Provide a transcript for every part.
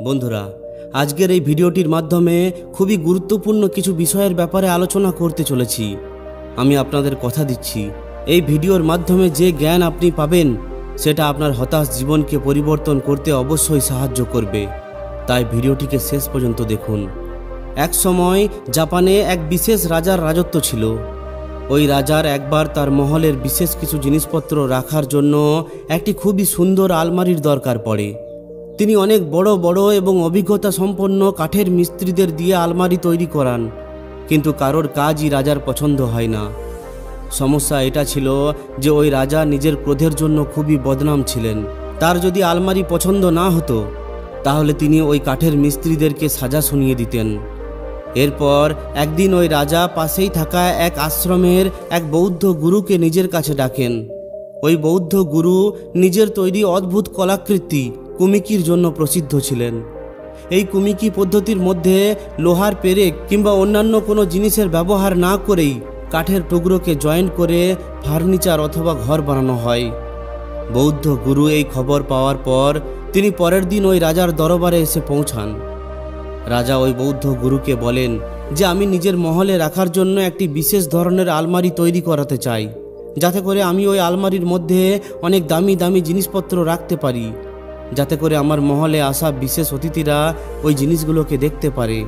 বন্ধুরা, আজকের এই ভিডিওটির মাধ্যমে খুবই গুরুত্বপূর্ণ কিছু বিষয়ের ব্যাপারে আলোচনা করতে চলেছি। আমি আপনাদের কথা দিচ্ছি, এই ভিডিওর মাধ্যমে যে জ্ঞান আপনি পাবেন সেটা আপনার হতাশ জীবনকে পরিবর্তন করতে অবশ্যই সাহায্য করবে। তাই ভিডিওটিকে শেষ পর্যন্ত দেখুন। এক সময় জাপানে এক বিশেষ রাজার রাজত্ব ছিল। ওই রাজার একবার তার মহলের বিশেষ কিছু জিনিসপত্র রাখার জন্য একটি খুবই সুন্দর আলমারির দরকার পড়ে। তিনি অনেক বড় বড় এবং অভিজ্ঞতা সম্পন্ন কাঠের মিস্ত্রিদের দিয়ে আলমারি তৈরি করান, কিন্তু কারোর কাজই রাজার পছন্দ হয় না। সমস্যা এটা ছিল যে ওই রাজা নিজের ক্রোধের জন্য খুবই বদনাম ছিলেন। তার যদি আলমারি পছন্দ না হতো তাহলে তিনি ওই কাঠের মিস্ত্রিদেরকে সাজা শুনিয়ে দিতেন। এরপর একদিন ওই রাজা পাশেই থাকা এক আশ্রমের এক বৌদ্ধ গুরুকে নিজের কাছে ডাকেন। ওই বৌদ্ধ গুরু নিজের তৈরি অদ্ভুত কলাকৃতি কুমিকির জন্য প্রসিদ্ধ ছিলেন। এই কুমিকি পদ্ধতির মধ্যে লোহার পেরেক কিংবা অন্যান্য কোনো জিনিসের ব্যবহার না করেই কাঠের টুকরোকে জয়েন্ট করে ফার্নিচার অথবা ঘর বানানো হয়। বৌদ্ধ গুরু এই খবর পাওয়ার পর তিনি পরের দিন ওই রাজার দরবারে এসে পৌঁছান। রাজা ওই বৌদ্ধ গুরুকে বলেন যে আমি নিজের মহলে রাখার জন্য একটি বিশেষ ধরনের আলমারি তৈরি করাতে চাই, যাতে করে আমি ওই আলমারির মধ্যে অনেক দামি দামি জিনিসপত্র রাখতে পারি, যাতে করে আমার মহলে আসা বিশেষ অতিথিরা ওই জিনিসগুলোকে দেখতে পারে।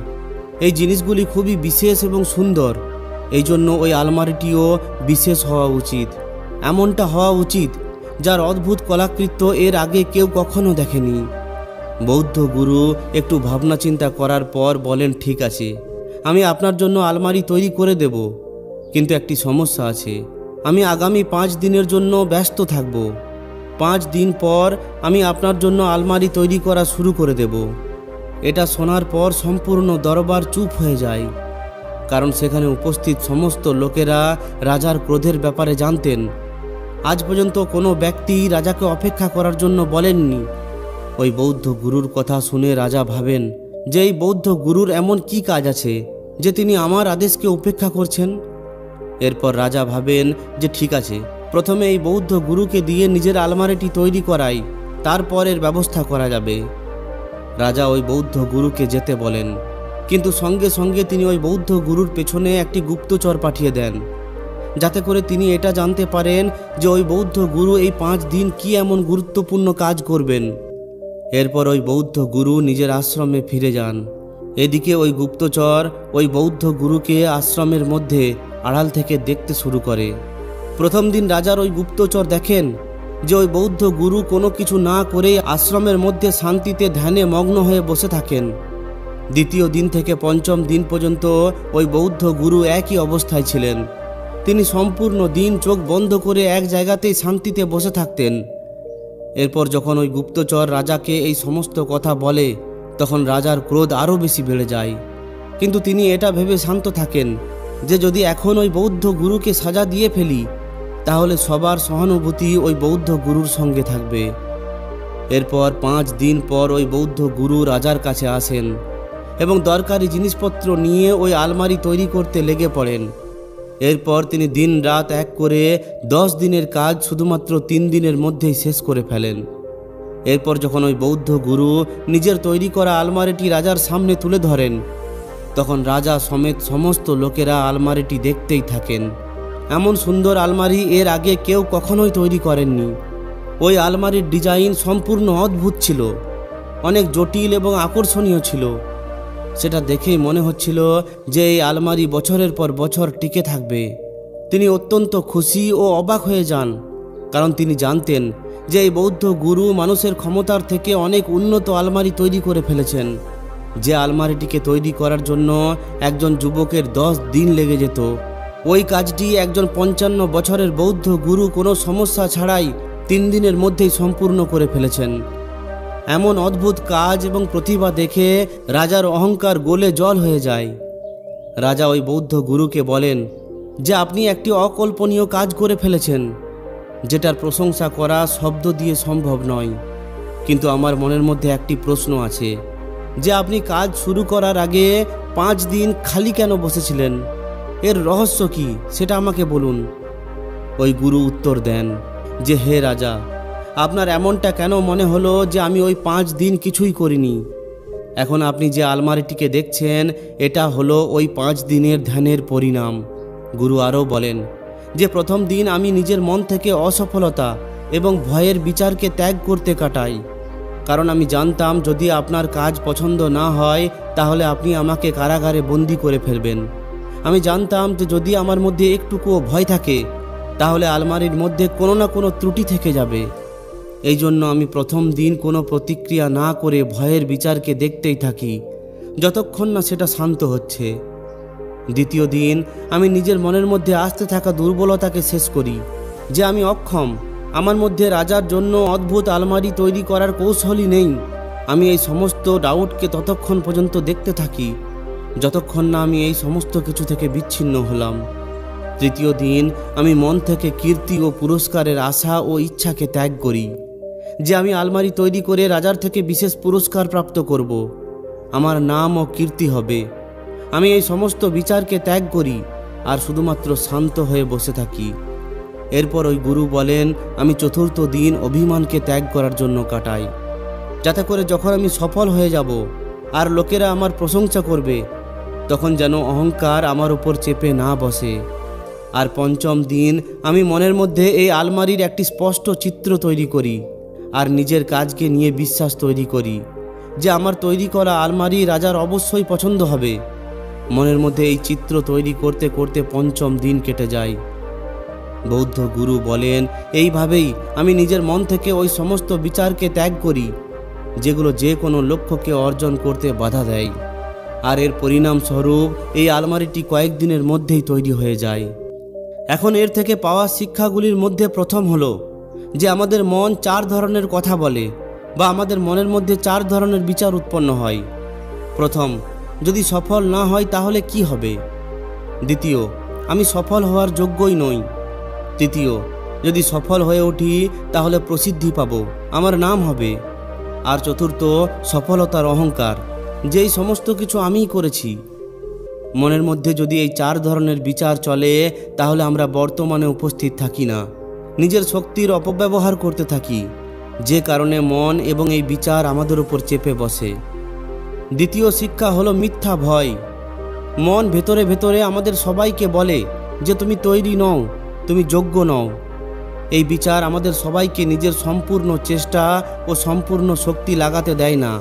এই জিনিসগুলি খুবই বিশেষ এবং সুন্দর, এই জন্য ওই আলমারিটিও বিশেষ হওয়া উচিত। এমনটা হওয়া উচিত যার অদ্ভুত কলাকৃত্য এর আগে কেউ কখনো দেখেনি। বৌদ্ধ গুরু একটু ভাবনা চিন্তা করার পর বলেন, ঠিক আছে, আমি আপনার জন্য আলমারি তৈরি করে দেব, কিন্তু একটি সমস্যা আছে। আমি আগামী 5 দিনের জন্য ব্যস্ত থাকব। 5 দিন পর আমি আপনার জন্য আলমারি তৈরি করা শুরু করে দেব। এটা শোনার পর সম্পূর্ণ দরবার চুপ হয়ে যায়, কারণ সেখানে উপস্থিত সমস্ত লোকেরা রাজার ক্রোধের ব্যাপারে জানতেন। আজ পর্যন্ত কোনো ব্যক্তি রাজাকে অপেক্ষা করার জন্য বলেননি। ওই বৌদ্ধ গুরুর কথা শুনে রাজা ভাবেন যে এই বৌদ্ধ গুরুর এমন কি কাজ আছে যে তিনি আমার আদেশকে উপেক্ষা করছেন। এরপর রাজা ভাবেন যে ঠিক আছে, প্রথমে এই বৌদ্ধ গুরুকে দিয়ে নিজের আলমারিটি তৈরি করাই, তারপর এর ব্যবস্থা করা যাবে। রাজা ওই বৌদ্ধ গুরুকে যেতে বলেন, কিন্তু সঙ্গে সঙ্গে তিনি ওই বৌদ্ধ গুরুর পেছনে একটি গুপ্তচর পাঠিয়ে দেন, যাতে করে তিনি এটা জানতে পারেন যে ওই বৌদ্ধ গুরু এই 5 দিন কি এমন গুরুত্বপূর্ণ কাজ করবেন। এরপর ওই বৌদ্ধ গুরু নিজের আশ্রমে ফিরে যান। এদিকে ওই গুপ্তচর ওই বৌদ্ধ গুরুকে আশ্রমের মধ্যে আড়াল থেকে দেখতে শুরু করে। প্রথম দিন রাজার ওই গুপ্তচর দেখেন যে ওই বৌদ্ধ গুরু কোনো কিছু না করেই আশ্রমের মধ্যে শান্তিতে ধ্যানে মগ্ন হয়ে বসে থাকেন। দ্বিতীয় দিন থেকে 5ম দিন পর্যন্ত ওই বৌদ্ধ গুরু একই অবস্থায় ছিলেন। তিনি সম্পূর্ণ দিন চোখ বন্ধ করে এক জায়গাতেই শান্তিতে বসে থাকতেন। এরপর যখন ওই গুপ্তচর রাজাকে এই সমস্ত কথা বলে তখন রাজার ক্রোধ আরও বেশি বেড়ে যায়, কিন্তু তিনি এটা ভেবে শান্ত থাকেন যে যদি এখন ওই বৌদ্ধ গুরুকে সাজা দিয়ে ফেলি তাহলে সবার সহানুভূতি ওই বৌদ্ধ গুরুর সঙ্গে থাকবে। এরপর 5 দিন পর ওই বৌদ্ধ গুরু রাজার কাছে আসেন এবং দরকারি জিনিসপত্র নিয়ে ওই আলমারি তৈরি করতে লেগে পড়েন। এরপর তিনি দিন রাত এক করে 10 দিনের কাজ শুধুমাত্র 3 দিনের মধ্যেই শেষ করে ফেলেন। এরপর যখন ওই বৌদ্ধ গুরু নিজের তৈরি করা আলমারিটি রাজার সামনে তুলে ধরেন তখন রাজা সমেত সমস্ত লোকেরা আলমারিটি দেখতেই থাকেন। এমন সুন্দর আলমারি এর আগে কেউ কখনোই তৈরি করেননি। ওই আলমারির ডিজাইন সম্পূর্ণ অদ্ভুত ছিল, অনেক জটিল এবং আকর্ষণীয় ছিল। সেটা দেখেই মনে হচ্ছিল যে এই আলমারি বছরের পর বছর টিকে থাকবে। তিনি অত্যন্ত খুশি ও অবাক হয়ে যান, কারণ তিনি জানতেন যে এই বৌদ্ধ গুরু মানুষের ক্ষমতার থেকে অনেক উন্নত আলমারি তৈরি করে ফেলেছেন। যে আলমারিটিকে তৈরি করার জন্য একজন যুবকের 10 দিন লেগে যেত, ওই কাজটি একজন 55 বছরের বৌদ্ধ গুরু কোনো সমস্যা ছাড়াই 3 দিনের মধ্যেই সম্পূর্ণ করে ফেলেছেন। এমন অদ্ভুত কাজ এবং প্রতিভা দেখে রাজার অহংকার গলে জল হয়ে যায়। রাজা ওই বৌদ্ধ গুরুকে বলেন যে আপনি একটি অকল্পনীয় কাজ করে ফেলেছেন, যেটার প্রশংসা করা শব্দ দিয়ে সম্ভব নয়। কিন্তু আমার মনের মধ্যে একটি প্রশ্ন আছে যে আপনি কাজ শুরু করার আগে 5 দিন খালি কেন বসেছিলেন? এর রহস্য কি সেটা আমাকে বলুন। ওই গুরু উত্তর দেন যে হে রাজা, আপনার এমনটা কেন মনে হলো যে আমি ওই 5 দিন কিছুই করিনি? এখন আপনি যে আলমারিটিকে দেখছেন এটা হলো ওই 5 দিনের ধ্যানের পরিণাম। গুরু আরও বলেন যে প্রথম দিন আমি নিজের মন থেকে অসফলতা এবং ভয়ের বিচারকে ত্যাগ করতে কাটাই, কারণ আমি জানতাম যদি আপনার কাজ পছন্দ না হয় তাহলে আপনি আমাকে কারাগারে বন্দি করে ফেলবেন। আমি জানতাম যে যদি আমার মধ্যে একটুকুও ভয় থাকে তাহলে আলমারির মধ্যে কোনো না কোনো ত্রুটি থেকে যাবে। এই জন্য আমি প্রথম দিন কোনো প্রতিক্রিয়া না করে ভয়ের বিচারকে দেখতেই থাকি যতক্ষণ না সেটা শান্ত হচ্ছে। দ্বিতীয় দিন আমি নিজের মনের মধ্যে আসতে থাকা দুর্বলতাকে শেষ করি যে আমি অক্ষম, আমার মধ্যে রাজার জন্য অদ্ভুত আলমারি তৈরি করার কৌশলই নেই। আমি এই সমস্ত ডাউটকে ততক্ষণ পর্যন্ত দেখতে থাকি যতক্ষণ না আমি এই সমস্ত কিছু থেকে বিচ্ছিন্ন হলাম। তৃতীয় দিন আমি মন থেকে কীর্তি ও পুরস্কারের আশা ও ইচ্ছাকে ত্যাগ করি যে আমি আলমারি তৈরি করে রাজার থেকে বিশেষ পুরস্কার প্রাপ্ত করব, আমার নাম ও কীর্তি হবে। আমি এই সমস্ত বিচারকে ত্যাগ করি আর শুধুমাত্র শান্ত হয়ে বসে থাকি। এরপর ওই গুরু বলেন আমি চতুর্থ দিন অভিমানকে ত্যাগ করার জন্য কাটাই, যাতে করে যখন আমি সফল হয়ে যাব আর লোকেরা আমার প্রশংসা করবে তখন যেন অহংকার আমার উপর চেপে না বসে। আর পঞ্চম দিন আমি মনের মধ্যে এই আলমারির একটি স্পষ্ট চিত্র তৈরি করি আর নিজের কাজকে নিয়ে বিশ্বাস তৈরি করি যে আমার তৈরি করা আলমারি রাজার অবশ্যই পছন্দ হবে। মনের মধ্যে এই চিত্র তৈরি করতে করতে পঞ্চম দিন কেটে যায়। বৌদ্ধ গুরু বলেন এইভাবেই আমি নিজের মন থেকে ওই সমস্ত বিচারকে ত্যাগ করি যেগুলো যে কোনো লক্ষ্যকে অর্জন করতে বাধা দেয়, আর এর পরিণামস্বরূপ এই আলমারিটি কয়েকদিনের মধ্যেই তৈরি হয়ে যায়। এখন এর থেকে পাওয়া শিক্ষাগুলির মধ্যে প্রথম হলো যে আমাদের মন 4 ধরনের কথা বলে বা আমাদের মনের মধ্যে 4 ধরনের বিচার উৎপন্ন হয়। প্রথম, যদি সফল না হয় তাহলে কি হবে? দ্বিতীয়, আমি সফল হওয়ার যোগ্যই নই। তৃতীয়, যদি সফল হয়ে উঠি তাহলে প্রসিদ্ধি পাব, আমার নাম হবে। আর চতুর্থ, সফলতার অহংকার, যেই সমস্ত কিছু আমিই করেছি। মনের মধ্যে যদি এই 4 ধরনের বিচার চলে তাহলে আমরা বর্তমানে উপস্থিত থাকি না, নিজের শক্তির অপব্যবহার করতে থাকি, যে কারণে মন এবং এই বিচার আমাদের উপর চেপে বসে। দ্বিতীয় শিক্ষা হলো মিথ্যা ভয়। মন ভেতরে ভেতরে আমাদের সবাইকে বলে যে তুমি তৈরি নও, তুমি যোগ্য নও। এই বিচার আমাদের সবাইকে নিজের সম্পূর্ণ চেষ্টা ও সম্পূর্ণ শক্তি লাগাতে দেয় না।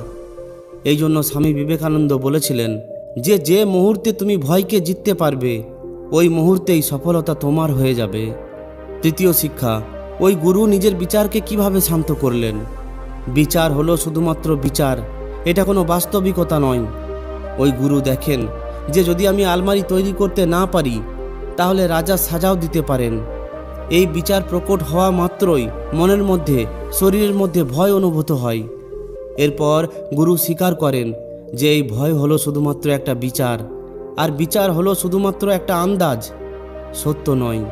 এই জন্য স্বামী বিবেকানন্দ বলেছিলেন যে যে মুহূর্তে তুমি ভয়কে জিততে পারবে ওই মুহূর্তেই সফলতা তোমার হয়ে যাবে। তৃতীয় শিক্ষা, ওই গুরু নিজের বিচারকে কিভাবে শান্ত করলেন। বিচার হলো শুধুমাত্র বিচার, এটা কোনো বাস্তবিকতা নয়। ওই গুরু দেখেন যে যদি আমি আলমারি তৈরি করতে না পারি তাহলে রাজা সাজাও দিতে পারেন। এই বিচার প্রকট হওয়া মাত্রই মনের মধ্যে, শরীরের মধ্যে ভয় অনুভূত হয়। এরপর গুরু স্বীকার করেন যে এই ভয় হলো শুধুমাত্র একটা বিচার, আর বিচার হলো শুধুমাত্র একটা আন্দাজ, সত্য নয়।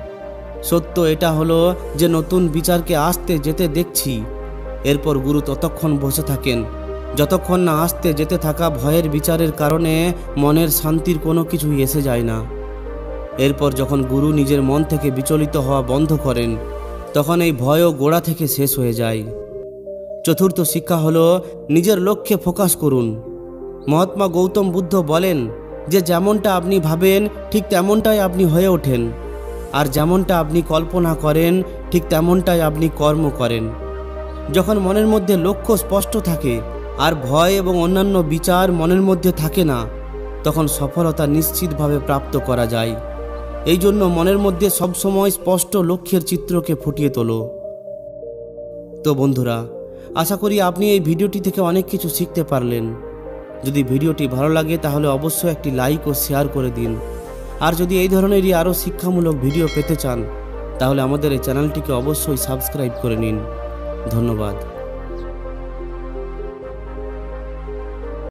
সত্য এটা হলো যে নতুন বিচারকে আসতে যেতে দেখছি। এরপর গুরু ততক্ষণ বসে থাকেন যতক্ষণ না আসতে যেতে থাকা ভয়ের বিচারের কারণে মনের শান্তির কোনো কিছুই এসে যায় না। এরপর যখন গুরু নিজের মন থেকে বিচলিত হওয়া বন্ধ করেন তখন এই ভয়ও গোড়া থেকে শেষ হয়ে যায়। চতুর্থ শিক্ষা হলো নিজের লক্ষ্যে ফোকাস করুন। মহাত্মা গৌতম বুদ্ধ বলেন যে যেমনটা আপনি ভাবেন ঠিক তেমনটাই আপনি হয়ে ওঠেন, আর যেমনটা আপনি কল্পনা করেন ঠিক তেমনটাই আপনি কর্ম করেন। যখন মনের মধ্যে লক্ষ্য স্পষ্ট থাকে আর ভয় এবং অন্যান্য বিচার মনের মধ্যে থাকে না তখন সফলতা নিশ্চিতভাবে প্রাপ্ত করা যায়। এই জন্য মনের মধ্যে সবসময় স্পষ্ট লক্ষ্যের চিত্রকে ফুটিয়ে তোলো। তো বন্ধুরা, আশা করি আপনি এই ভিডিওটি থেকে অনেক কিছু শিখতে পারলেন। যদি ভিডিওটি ভালো লাগে তাহলে অবশ্যই একটি লাইক ও শেয়ার করে দিন। আর যদি এই ধরনেরই আরও শিক্ষামূলক ভিডিও পেতে চান তাহলে আমাদের এই চ্যানেলটিকে অবশ্যই সাবস্ক্রাইব করে নিন। ধন্যবাদ।